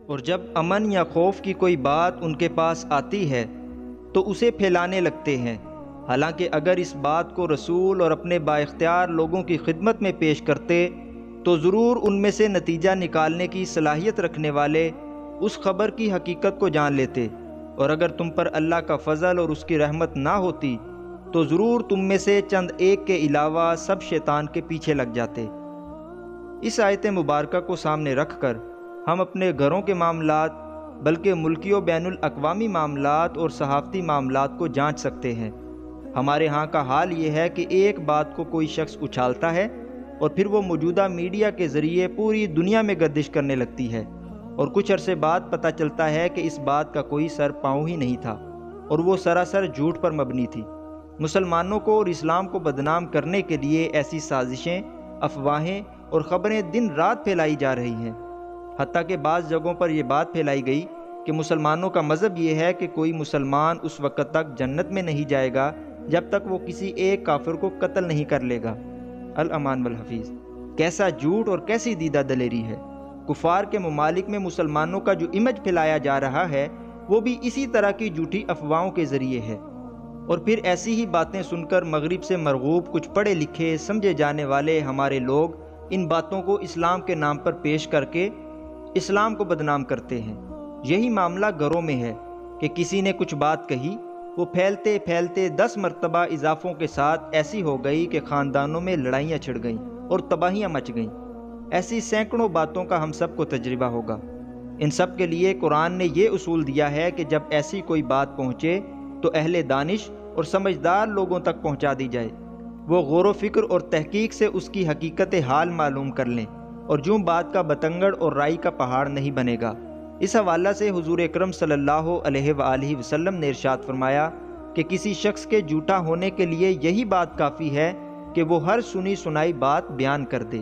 اور جب امن یا خوف کی کوئی بات ان کے پاس آتی ہے تو اسے پھیلانے لگتے ہیں، حالانکہ اگر اس بات کو رسول اور اپنے بااختیار لوگوں کی خدمت میں پیش کرتے تو ضرور ان میں سے نتیجہ نکالنے کی صلاحیت رکھنے والے اس خبر کی حقیقت کو جان لیتے، اور اگر تم پر اللہ کا فضل اور اس کی رحمت نہ ہوتی تو ضرور تم میں سے چند ایک کے علاوہ سب شیطان کے پیچھے لگ جاتے۔ اس آیت مبارکہ کو سامنے رکھ کر ہم اپنے گھروں کے معاملات بلکہ ملکی و بین الاقوامی معاملات اور صحافتی معاملات کو جانچ سکتے ہیں۔ ہمارے ہاں کا حال یہ ہے کہ ایک بات کو کوئی شخص اچھالتا ہے اور پھر وہ موجودہ میڈیا کے ذریعے پوری دنیا میں گردش کرنے لگتی ہے، اور کچھ عرصے بعد پتہ چلتا ہے کہ اس بات کا کوئی سر پاؤں ہی نہیں تھا اور وہ سراسر جھوٹ پر مبنی تھی۔ مسلمانوں کو اور اسلام کو بدنام کرنے کے لیے ایسی سازشیں، افواہیں اور خبریں دن رات پھیلائی جا رہی ہیں، حتیٰ کہ بعض جگہوں پر یہ بات پھیلائی گئی کہ مسلمانوں کا مذہب یہ ہے کہ کوئی مسلمان اس وقت تک جنت میں نہیں جائے گا جب تک وہ کسی ایک کافر کو قتل نہیں کر لے گا۔ الامان والحفیظ۔ کیسا جھوٹ اور کیسی دیدہ دلیری ہے! کفار کے ممالک میں مسلمانوں کا جو امیج پھیلایا جا رہا ہے وہ بھی اسی طرح کی جھوٹی افواہوں کے ذریعے ہے، اور پھر ایسی ہی باتیں سن کر مغرب سے مرغوب کچھ پڑھے لکھے سمجھے جانے والے ہمارے لوگ ان باتوں کو اسلام کے نام پر پیش کر کے اسلام کو بدنام کرتے ہیں۔ یہی معاملہ گھروں میں ہے کہ کسی نے کچھ بات کہی، وہ پھیلتے پھیلتے 10 مرتبہ اضافوں کے ساتھ ایسی ہو گئی کہ خاندانوں میں لڑائیاں چھڑ گئیں اور تباہیاں مچ گئیں۔ ایسی سینکڑوں باتوں کا ہم سب کو تجربہ ہوگا۔ ان سب کے لیے قرآن نے یہ اصول دیا ہے کہ جب ایسی کوئی بات پہنچے تو اہل دانش اور سمجھدار لوگوں تک پہنچا دی جائے، وہ غور و فکر اور تحقیق سے اس کی حقیقت حال معلوم کر لیں، اور جوں بات کا بتنگڑ اور رائی کا پہاڑ نہیں بنے گا۔ اس حوالہ سے حضور اکرم صلی اللہ علیہ وآلہ وسلم نے ارشاد فرمایا کہ کسی شخص کے جھوٹا ہونے کے لیے یہی بات کافی ہے کہ وہ ہر سنی سنائی بات بیان کر دے۔